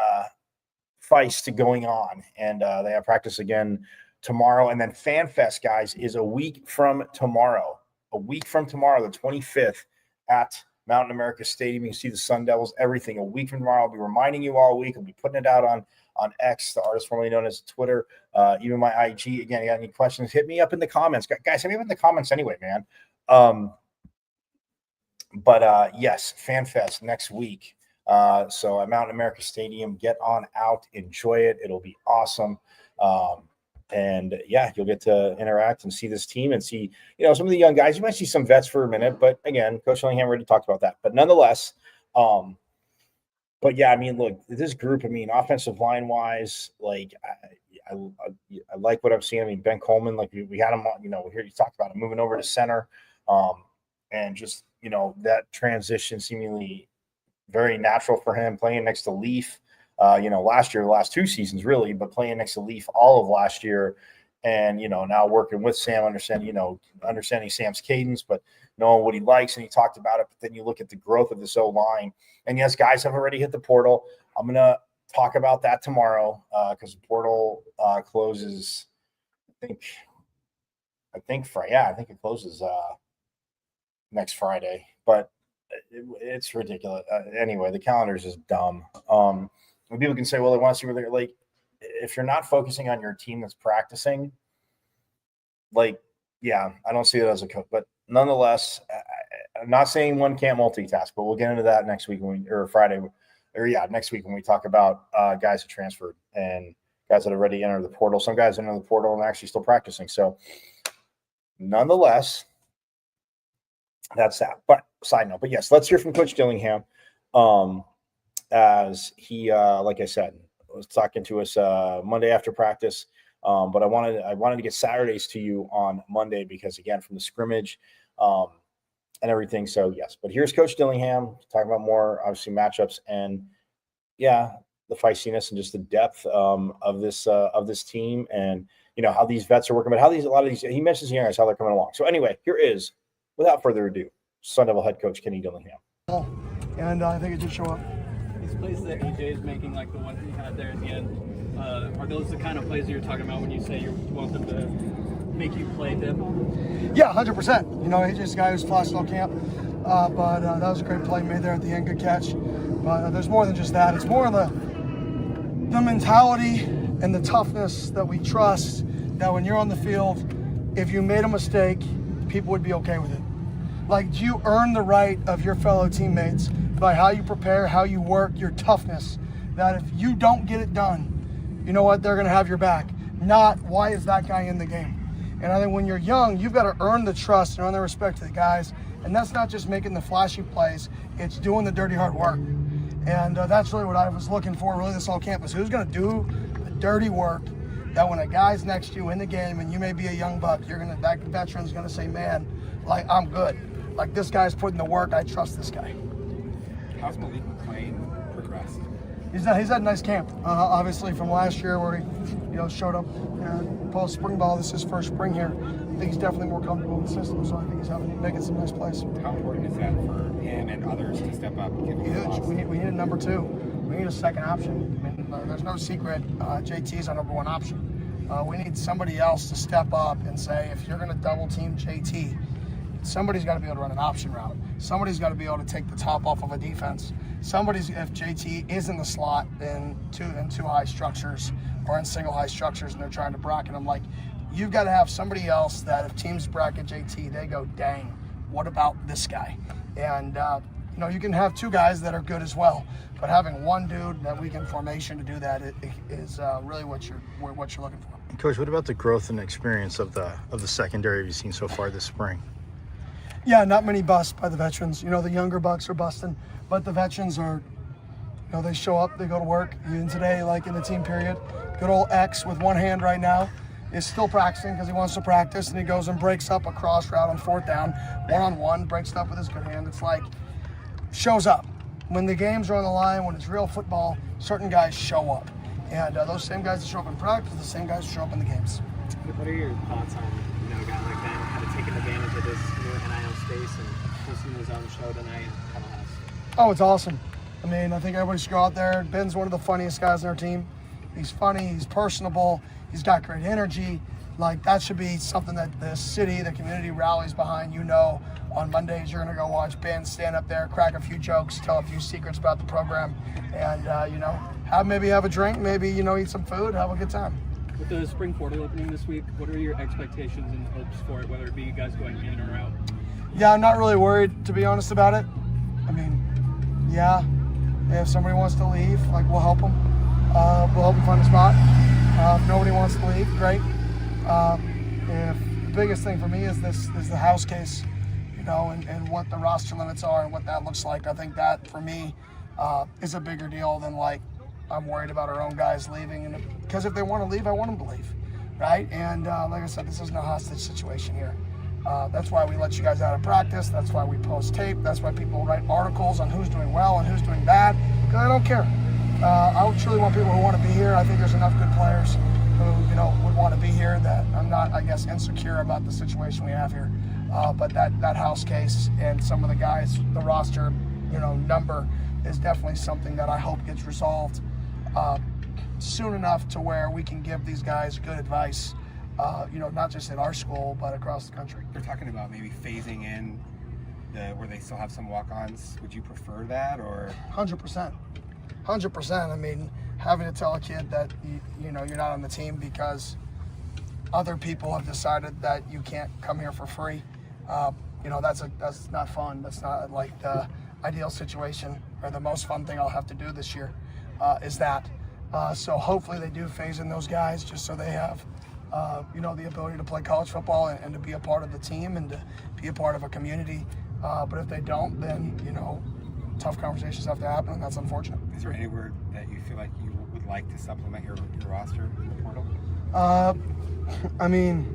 feist going on, and they have practice again tomorrow. And then Fan Fest, guys, is a week from tomorrow. A week from tomorrow, the 25th at Mountain America Stadium. You can see the Sun Devils, everything. A week from tomorrow, I'll be reminding you all week. I'll be putting it out on X, the artist formerly known as Twitter, even my IG. Again, you got any questions, hit me up in the comments. Guys, hit me up in the comments anyway, man. Yes, FanFest next week. So at Mountain America Stadium, get on out, enjoy it. It'll be awesome. And yeah, you'll get to interact and see this team and see, some of the young guys. You might see some vets for a minute, but again, Coach Dillingham already talked about that. But nonetheless, but yeah, I mean, look, this group, offensive line wise, like I like what I'm seeing. I mean, Ben Coleman, like we had him on, we hear you talk about him moving over to center, and just, that transition seemingly very natural for him, playing next to Leaf. Last year, the last 2 seasons really, but playing next to Leaf all of last year, and now working with Sam, understanding Sam's cadence, but knowing what he likes, and he talked about it. But then you look at the growth of this O-line, and yes, guys have already hit the portal. I'm gonna talk about that tomorrow because the portal closes. I think it closes next Friday, but it's ridiculous. Anyway, the calendar is just dumb. And people can say, well, they want to see where they're like, if you're not focusing on your team that's practicing, like, yeah, I don't see it as a coach. But nonetheless, I'm not saying one can't multitask, but we'll get into that next week next week when we talk about guys that transferred and guys that have already entered the portal. Some guys enter the portal and actually still practicing. So nonetheless, that's that. But side note, but yes, let's hear from Coach Dillingham. As he, like I said, was talking to us Monday after practice. But I wanted to get Saturdays to you on Monday because, again, from the scrimmage and everything. So, yes. But here's Coach Dillingham talking about more, obviously, matchups and, yeah, the feistiness and just the depth of this team and, how these vets are working, but a lot of these – he mentions the young guys, how they're coming along. So, anyway, here is, without further ado, Sun Devil head coach Kenny Dillingham. And I think it did show up. These plays that AJ is making, like the one he had there at the end, are those the kind of plays that you're talking about when you say you want them to make you play them? Yeah, 100%. AJ's a guy who's flashed all camp, but that was a great play made there at the end, good catch. But there's more than just that. It's more of the mentality and the toughness that we trust that when you're on the field, if you made a mistake, people would be okay with it. Like, do you earn the right of your fellow teammates by how you prepare, how you work, your toughness, that if you don't get it done, you know what, they're going to have your back, not why is that guy in the game. And I think when you're young, you've got to earn the trust and earn the respect of the guys, and that's not just making the flashy plays, it's doing the dirty hard work. And that's really what I was looking for, really, this whole campus. Who's going to do the dirty work that when a guy's next to you in the game and you may be a young buck, that veteran's going to say, man, like, I'm good. Like, this guy's putting the work, I trust this guy. How's Malik McLean progressed? He's had a nice camp, obviously from last year where he showed up post spring ball. This is his first spring here. I think he's definitely more comfortable in the system, so I think he's making some nice plays. How important is that for him and others to step up? And give we need a number 2. We need a second option. I mean, there's no secret. JT is our number 1 option. We need somebody else to step up and say, if you're going to double team JT, somebody's got to be able to run an option route. Somebody's got to be able to take the top off of a defense. If JT is in the slot in two high structures or in single high structures and they're trying to bracket him, like, you've got to have somebody else that if teams bracket JT, they go, dang, what about this guy? And, you can have 2 guys that are good as well, but having one dude that week in formation to do that is really what you're looking for. Coach, what about the growth and experience of the secondary you've seen so far this spring? Yeah, not many busts by the veterans. The younger bucks are busting, but the veterans are, they show up, they go to work. Even today, like in the team period, good old X with one hand right now is still practicing because he wants to practice, and he goes and breaks up a cross route on 4th down, one-on-one, breaks it up with his good hand. It's like, shows up. When the games are on the line, when it's real football, certain guys show up. And those same guys that show up in practice, the same guys that show up in the games. What are your thoughts on, a guy like that, how to take advantage of this new NIL space and hosting his own show tonight and Tunnel House? Oh, it's awesome. I mean, I think everybody should go out there. Ben's one of the funniest guys on our team. He's funny, he's personable, he's got great energy. Like, that should be something that the city, the community rallies behind. On Mondays you're going to go watch Ben stand up there, crack a few jokes, tell a few secrets about the program, and, maybe have a drink, maybe, eat some food, have a good time. With the spring portal opening this week, what are your expectations and hopes for it, whether it be you guys going in or out? Yeah, I'm not really worried, to be honest about it. I mean, yeah, If somebody wants to leave, like, we'll help them. We'll help them find a spot. If nobody wants to leave, great. If the biggest thing for me is the house case, you know, and what the roster limits are and what that looks like. I think that for me is a bigger deal than, like, I'm worried about our own guys leaving. And because if they want to leave, I want them to leave, right? And like I said, this isn't a hostage situation here. That's why we let you guys out of practice. That's why we post tape. That's why people write articles on who's doing well and who's doing bad, because I don't care. I truly want people who want to be here. I think there's enough good players who, you know, would want to be here that I'm not, I guess, insecure about the situation we have here. But that house case and some of the guys, the roster, you know, number is definitely something that I hope gets resolved soon enough to where we can give these guys good advice, you know, not just at our school, but across the country. They're talking about maybe phasing in where they still have some walk-ons. Would you prefer that, or? 100%. 100%. I mean, having to tell a kid that, you know, you're not on the team because other people have decided that you can't come here for free, you know, that's not fun. That's not like the ideal situation, or the most fun thing I'll have to do this year is that. So hopefully they do phase in those guys just so they have, you know, the ability to play college football and to be a part of the team and to be a part of a community. But if they don't, then, you know, tough conversations have to happen, and that's unfortunate. Is there anywhere that you feel like you would like to supplement your roster in the portal? I mean,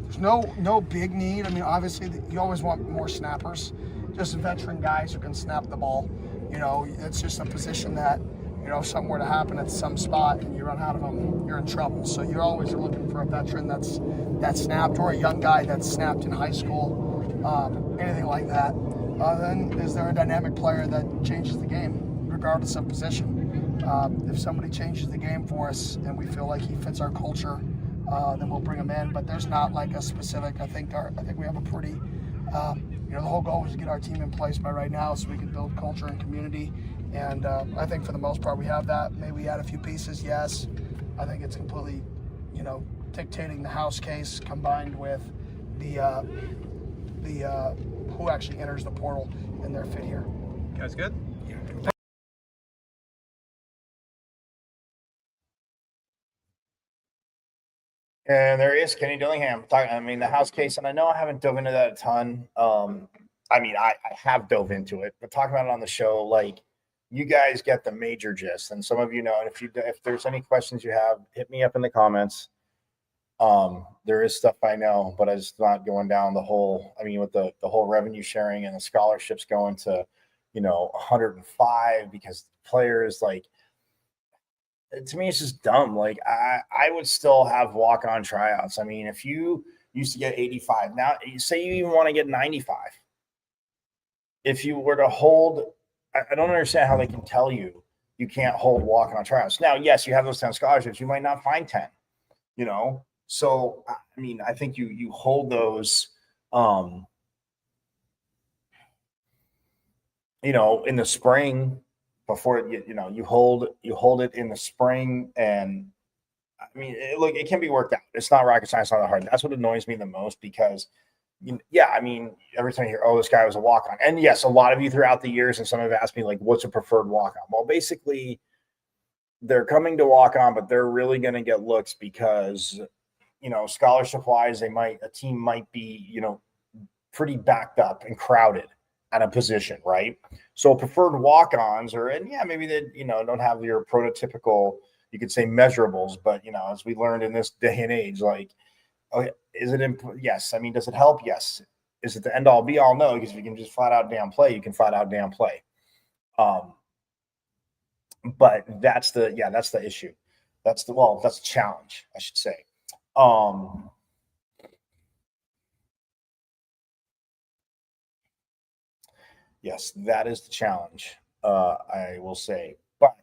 there's no big need. I mean, obviously, you always want more snappers, just veteran guys who can snap the ball. You know, it's just a position that, you know, if something were to happen at some spot and you run out of them, you're in trouble. So you always are looking for a veteran that's snapped, or a young guy that's snapped in high school, anything like that. Then is there a dynamic player that changes the game, regardless of position? If somebody changes the game for us and we feel like he fits our culture, then we'll bring him in. But there's not like a specific. I think we have a pretty. You know, the whole goal is to get our team in place by right now so we can build culture and community. And I think for the most part we have that. Maybe add a few pieces, yes. I think it's completely, you know, dictating the house case combined with the who actually enters the portal and their fit here. You guys good? Yeah. And there is Kenny Dillingham. I mean, the house case, and I know I haven't dove into that a ton. I mean, I have dove into it, but talking about it on the show, like, you guys get the major gist. And some of you know, and if there's any questions you have, hit me up in the comments. There is stuff I know, but it's not going down the whole, I mean, with the whole revenue sharing and the scholarships going to, you know, 105 because players, like, to me, it's just dumb. Like, I would still have walk-on tryouts. I mean, if you used to get 85, now say you even want to get 95. If you were to hold, I don't understand how they can tell you can't hold walk-on tryouts. Now, yes, you have those 10 scholarships. You might not find 10, you know? So, I mean, I think you hold those, you know, in the spring before, you know, you hold it in the spring. And I mean, look, it can be worked out. It's not rocket science, not that hard. That's what annoys me the most because, yeah, I mean, every time you hear, oh, this guy was a walk-on. And yes, a lot of you throughout the years, and some have asked me, like, what's a preferred walk-on? Well, basically, they're coming to walk-on, but they're really going to get looks because, you know, scholarship-wise, a team might be, you know, pretty backed up and crowded at a position, right? So preferred walk-ons maybe they, you know, don't have your prototypical, you could say, measurables, but, you know, as we learned in this day and age, like, okay, is it yes. I mean, does it help? Yes. Is it the end all be all? No, because if you can just flat out damn play, you can flat out damn play. But that's the issue. That's the challenge, I should say. Yes, that is the challenge, I will say. But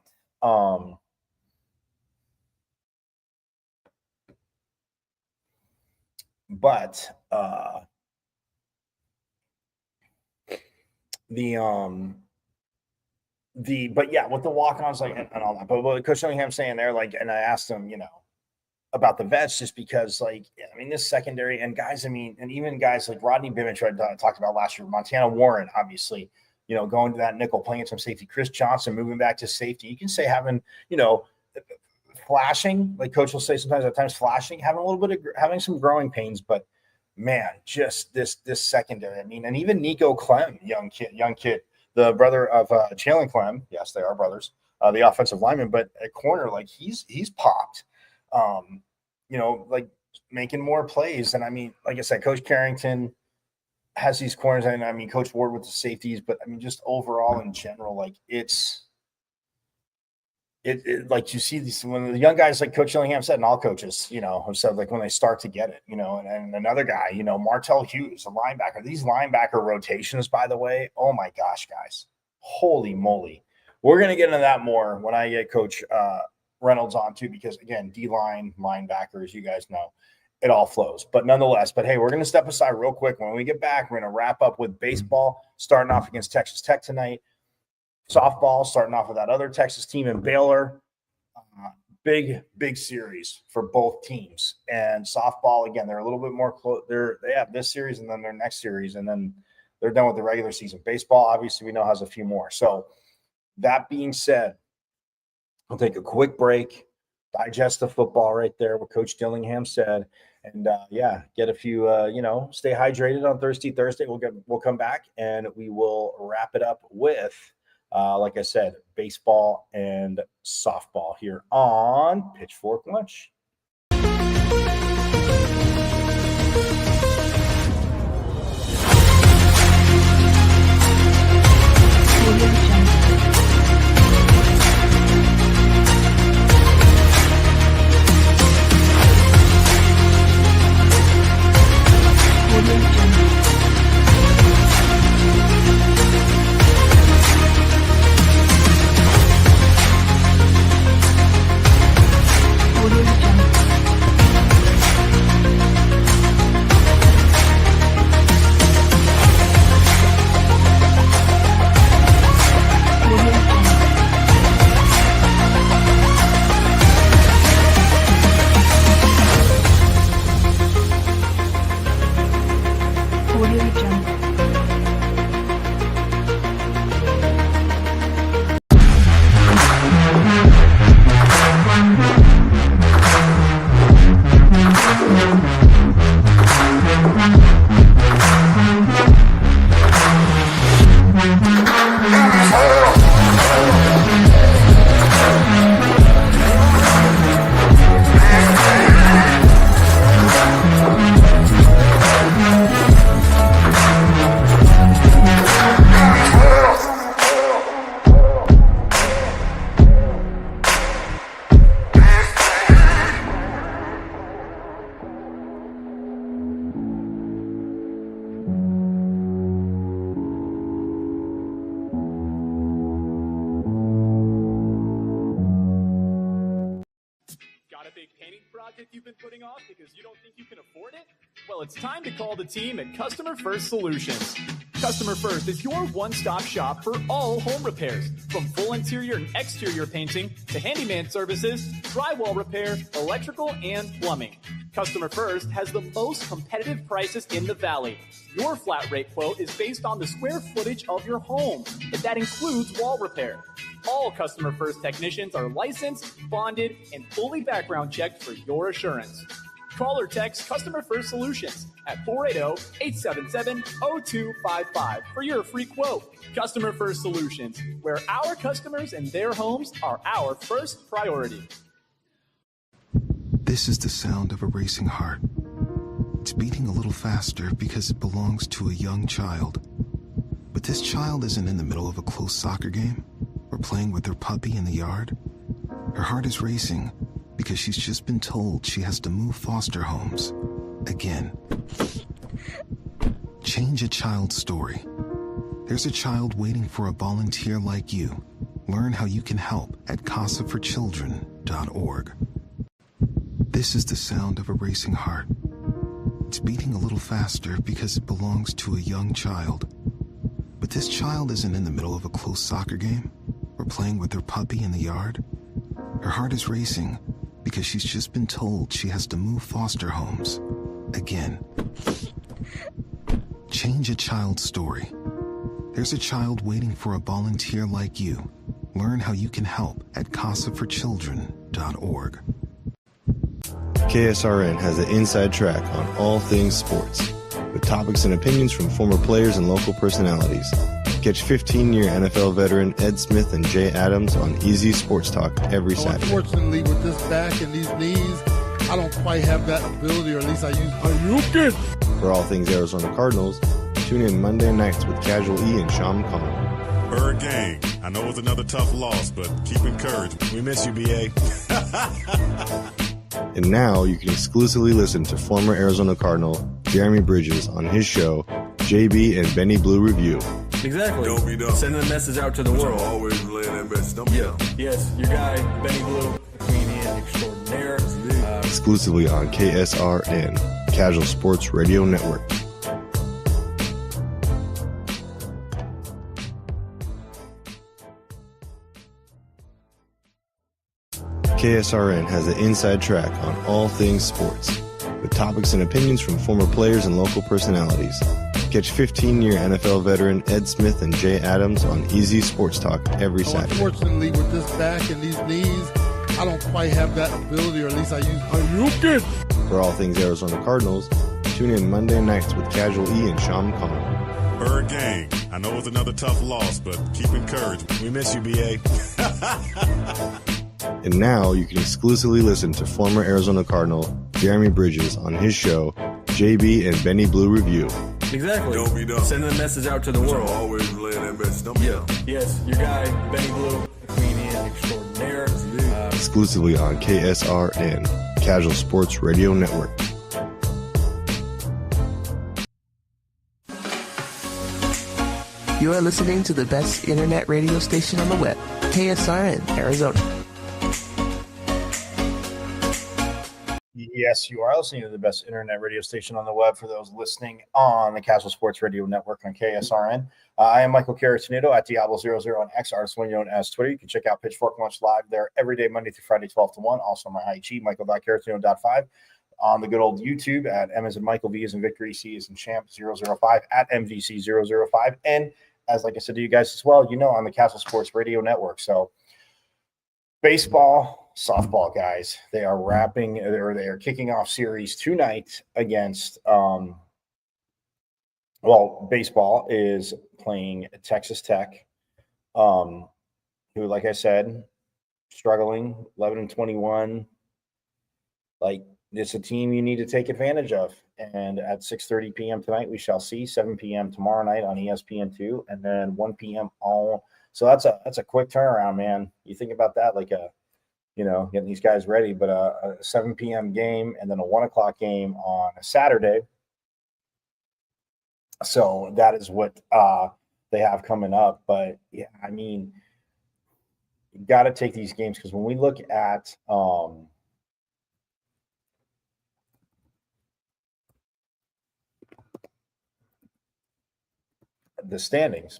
with the walk-ons, like, and all that. But what Coach Dillingham saying there, like, and I asked him, you know, about the vets, just because, like, I mean, this secondary and guys, I mean, and even guys like Rodney Bimich I talked about last year, Montana Warren, obviously, going to that nickel, playing some safety. Chris Johnson moving back to safety. You can say having, flashing, like Coach will say sometimes, at times flashing, having some growing pains, but man, just this secondary. I mean, and even Nico Clem, young kid, the brother of Jalen Clem. Yes, they are brothers. The offensive lineman, but at corner, like he's popped. Like making more plays. And I mean, like I said, Coach Carrington has these corners, and I mean, Coach Ward with the safeties, but I mean, just overall in general, like it like you see these, when the young guys, like Coach Dillingham said, and all coaches, have said, like when they start to get it, and another guy, Martell Hughes, a linebacker. These linebacker rotations, by the way, oh my gosh, guys, holy moly. We're going to get into that more when I get Coach Reynolds on too, because again, D-line, linebackers, you guys know, it all flows. But nonetheless, hey, we're going to step aside real quick. When we get back, we're going to wrap up with baseball, starting off against Texas Tech tonight. Softball, starting off with that other Texas team in Baylor. Big series for both teams. And softball, again, they're a little bit more close. They have this series and then their next series, and then they're done with the regular season. Baseball, obviously, we know has a few more. So that being said, I'll take a quick break, digest the football right there, what Coach Dillingham said, and get a few, stay hydrated on Thursday. We'll come back and we will wrap it up with, like I said, baseball and softball here on Pitchfork Lunch. You've been putting off because you don't think you can afford it? Well, it's time to call the team at Customer First Solutions. Customer First is your one-stop shop for all home repairs, from full interior and exterior painting to handyman services, drywall repair, electrical, and plumbing. Customer First has the most competitive prices in the Valley. Your flat rate quote is based on the square footage of your home, and that includes wall repair. All Customer First technicians are licensed, bonded, and fully background checked for your assurance. Call or text Customer First Solutions at 480-877-0255 for your free quote. Customer First Solutions, where our customers and their homes are our first priority. This is the sound of a racing heart. It's beating a little faster because it belongs to a young child. But this child isn't in the middle of a close soccer game or playing with her puppy in the yard. Her heart is racing because she's just been told she has to move foster homes again. Change a child's story. There's a child waiting for a volunteer like you. Learn how you can help at casaforchildren.org. This is the sound of a racing heart. It's beating a little faster because it belongs to a young child. But this child isn't in the middle of a close soccer game or playing with her puppy in the yard. Her heart is racing because she's just been told she has to move foster homes again. Change a child's story. There's a child waiting for a volunteer like you. Learn how you can help at casaforchildren.org. KSRN has an inside track on all things sports, with topics and opinions from former players and local personalities. Catch 15-year NFL veteran Ed Smith and Jay Adams on Easy Sports Talk every Saturday. Unfortunately, with this back and these knees, I don't quite have that ability, or at least I use. For all things Arizona Cardinals, tune in Monday nights with Casual E and Sean McConnell. Bird gang. I know it's another tough loss, but keep encouraged. We miss you, BA. And now you can exclusively listen to former Arizona Cardinal Jeremy Bridges on his show, JB and Benny Blue Review. Exactly. Don't be dumb. Sending a message out to the world. Always relay that message. Don't be dumb. Yes, your guy, Benny Blue, comedian extraordinaire. Exclusively on KSRN, Casual Sports Radio Network. KSRN has an inside track on all things sports, with topics and opinions from former players and local personalities. Catch 15-year NFL veteran Ed Smith and Jay Adams on Easy Sports Talk every Saturday. Unfortunately, with this back and these knees, I don't quite have that ability, or at least I use. For all things Arizona Cardinals, tune in Monday nights with Casual E and Sean McConnell. Bird gang. I know it's another tough loss, but keep encouraged. We miss you, BA. And now you can exclusively listen to former Arizona Cardinal Jeremy Bridges on his show, JB and Benny Blue Review. Exactly. Don't be dumb. Sending a message out to the world. Always relay that message. Don't be dumb. Yes, your guy, Benny Blue, comedian extraordinaire. Exclusively on KSRN, Casual Sports Radio Network. You are listening to the best internet radio station on the web, KSRN, Arizona. Yes, you are listening to the best internet radio station on the web for those listening on the Casual Sports Radio Network on KSRN. I am Michael Caratanudo at Diablo00 on X, artist known as Twitter. You can check out Pitchfork Lunch live there every day, Monday through Friday, 12 to 1. Also on my IG, michael.caratanudo.5. On the good old YouTube at M as in Michael, V as in Victory, C as in Champ 005 at MVC005. And as like I said to you guys as well, you know, on the Casual Sports Radio Network. So baseball, softball guys, they are wrapping, or they are kicking off series tonight against baseball is playing Texas Tech, who, like I said, struggling, 11-21. Like, it's a team you need to take advantage of. And at 6:30 p.m. tonight, we shall see. 7 p.m. tomorrow night on ESPN2, and then 1 p.m. all. So that's a quick turnaround, man. You think about that, like getting these guys ready, but a 7 p.m. game and then a 1 o'clock game on a Saturday. So that is what they have coming up. But yeah, I mean, you got to take these games, because when we look at the standings,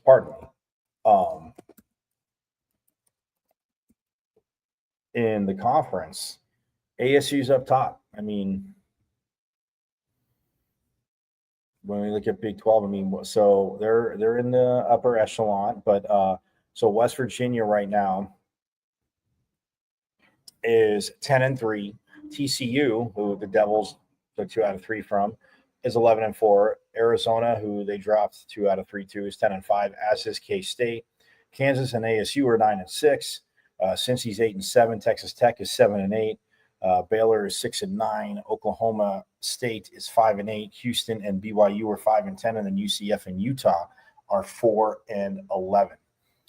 in the conference, ASU's up top. I mean, when we look at Big 12, I mean, so they're in the upper echelon, but so West Virginia right now is 10-3. TCU, who the Devils took 2 out of 3 from, is 11-4. Arizona, who they dropped 2 out of 3 to, is 10-5, as is K-State. Kansas and ASU are 9-6. Cincy's 8-7. Texas Tech is 7-8. Baylor is 6-9. Oklahoma State is 5-8. Houston and BYU are 5-10, and then UCF and Utah are 4-11.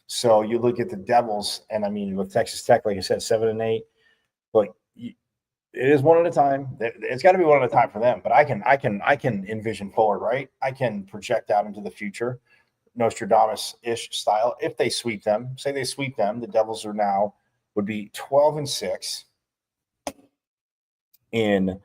So you look at the Devils, and I mean, with Texas Tech, like I said, 7-8. But it is one at a time. It's got to be one at a time for them. But I can envision forward, right? I can project out into the future, Nostradamus-ish style. If they sweep them, say they sweep them, the Devils would be 12-6 in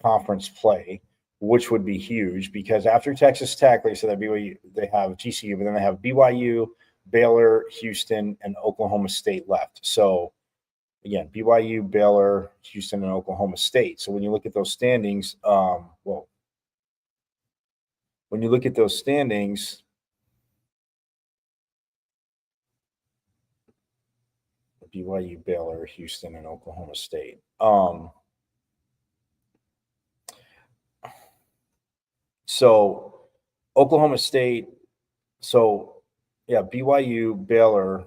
conference play, which would be huge, because after Texas Tech, like I said, BYU, they have GCU, but then they have BYU, Baylor, Houston, and Oklahoma State left. So again, BYU, Baylor, Houston, and Oklahoma State. So when you look at those standings, BYU, Baylor, Houston, and Oklahoma State. So Oklahoma State, BYU, Baylor,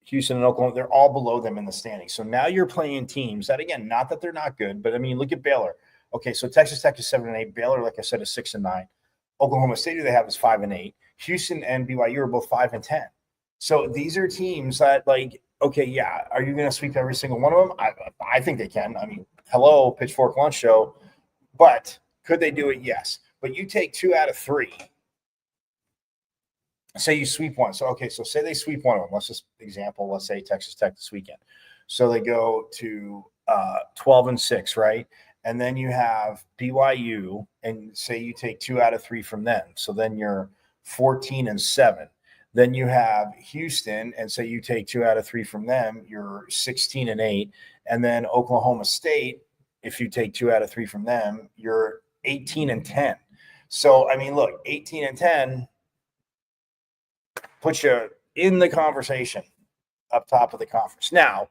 Houston, and Oklahoma, they're all below them in the standings. So now you're playing teams that, again, not that they're not good, but I mean, look at Baylor. Okay, so Texas Tech is 7-8. Baylor, like I said, is 6-9. Oklahoma State, who they have, is 5-8. Houston and BYU are both 5-10. So these are teams that, like, okay, yeah, are you going to sweep every single one of them? I think they can. I mean, hello, Pitchfork Lunch Show. But could they do it? Yes. But you take 2 out of 3. Say you sweep one. So say they sweep one of them. Let's say Texas Tech this weekend. So they go to 12-6, right? And then you have BYU, and say you take 2 out of 3 from them. So then you're 14-7. Then you have Houston, and say you take 2 out of 3 from them, you're 16-8. And then Oklahoma State, if you take 2 out of 3 from them, you're 18-10. So, I mean, look, 18-10 puts you in the conversation up top of the conference. Now,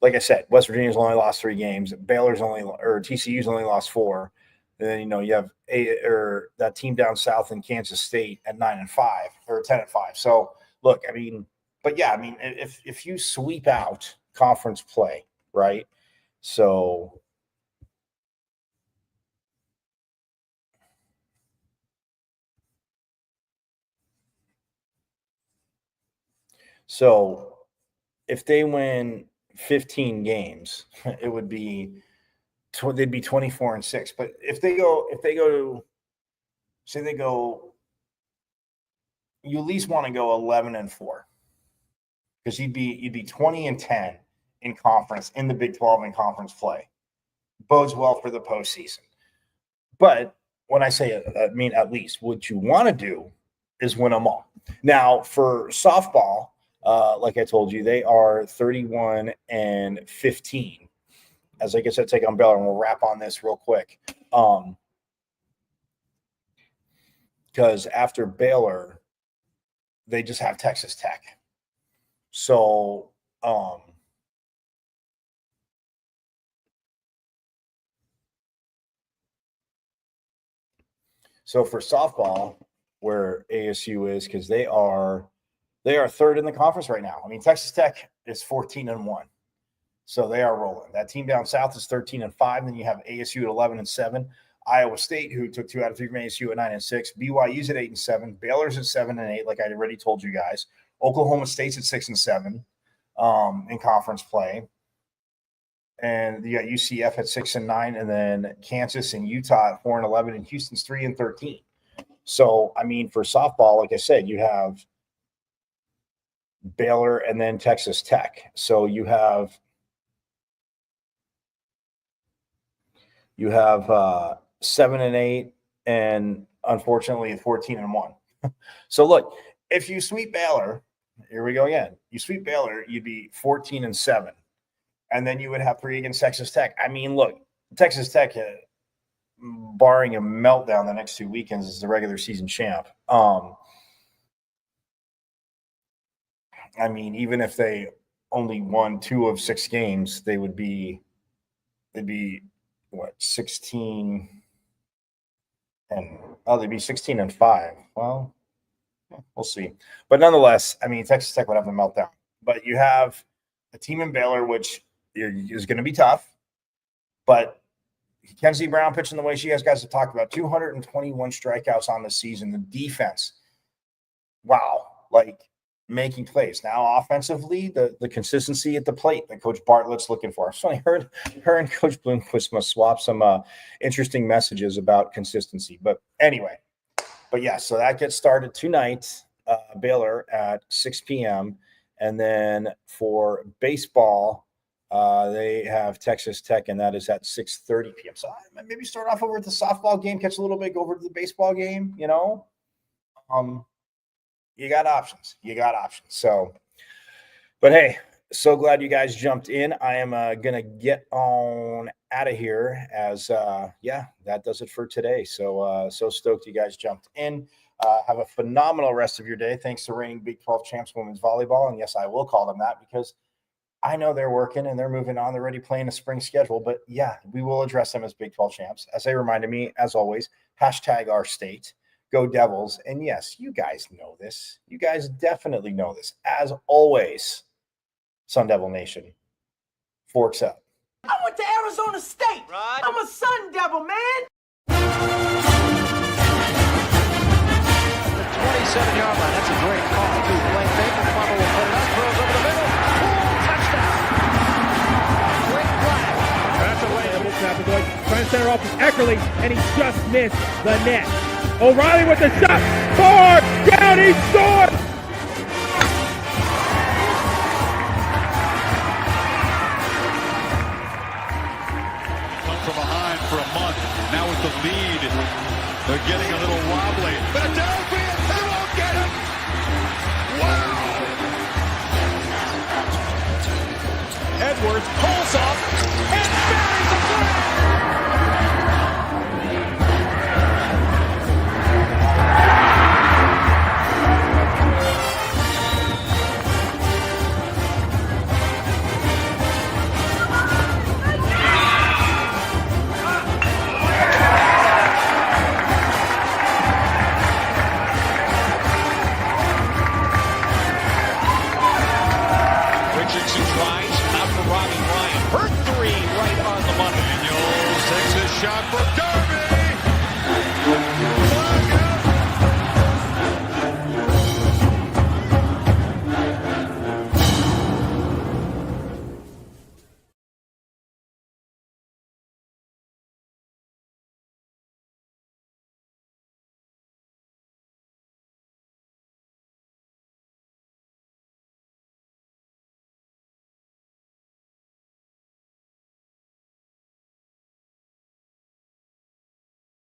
like I said, West Virginia's only lost 3 games. TCU's only lost 4. And then, you have that team down south in Kansas State at 9-5 or 10-5. So look, I mean, but yeah, I mean, if you sweep out conference play, right? So if they win 15 games, it would be they'd be 24-6. But if they go you at least want to go 11-4, because you'd be 20-10 in conference in the Big 12 in conference play. Bodes well for the postseason. But when I say, I mean, at least what you want to do is win them all. Now for softball, like I told you, they are 31-15. As I guess I take on Baylor, and we'll wrap on this real quick. Because after Baylor, they just have Texas Tech. So, for softball, where ASU is, because they are third in the conference right now. I mean, Texas Tech is 14-1. So they are rolling. That team down south is 13-5. Then you have ASU at 11-7. Iowa State, who took 2 out of 3 from ASU at 9-6. BYU's at 8-7. Baylor's at 7-8, like I already told you guys. Oklahoma State's at 6-7 in conference play. And you got UCF at 6-9, and then Kansas and Utah at 4-11, and Houston's 3-13. So, I mean, for softball, like I said, you have Baylor and then Texas Tech. So you have 7-8, and unfortunately 14-1. So look, if you sweep Baylor, here we go again. You sweep Baylor, you'd be 14-7, and then you would have 3 against Texas Tech. I mean, look, Texas Tech, barring a meltdown the next 2 weekends, is the regular season champ. I mean, even if they only won 2 of 6 games, they'd be 16 and they'd be 16-5. Well, we'll see. But nonetheless, I mean, Texas Tech would have a meltdown. But you have a team in Baylor, which is going to be tough. But Kenzie Brown pitching the way she has, guys have talked about, 221 strikeouts on the season. The defense, wow, like making plays. Now offensively, the consistency at the plate that Coach Bartlett's looking for. So I heard her and Coach Bloomquist must swap some interesting messages about consistency. But anyway, so that gets started tonight, Baylor at 6 p.m. And then for baseball, they have Texas Tech, and that is at 6:30 p.m. So maybe start off over at the softball game, catch a little bit, go over to the baseball game, You got options. So, but hey, so glad you guys jumped in. I am going to get on out of here as, that does it for today. So stoked you guys jumped in. Have a phenomenal rest of your day. Thanks to reigning Big 12 champs women's volleyball. And yes, I will call them that because I know they're working and they're moving on. They're already playing a spring schedule. But, yeah, we will address them as Big 12 champs. As they reminded me, as always, hashtag our state. Go Devils. And, yes, you guys know this. You guys definitely know this. As always, Sun Devil Nation, forks up. I went to Arizona State. Right. I'm a Sun Devil, man. The 27-yard line. That's a great call, too. Blaine Baker, Farmer will put it up, throws over the middle. Touchdown. Great play. That's away. Trying to center off with Eckerly, and he just missed the net. O'Reilly with the shot. Ford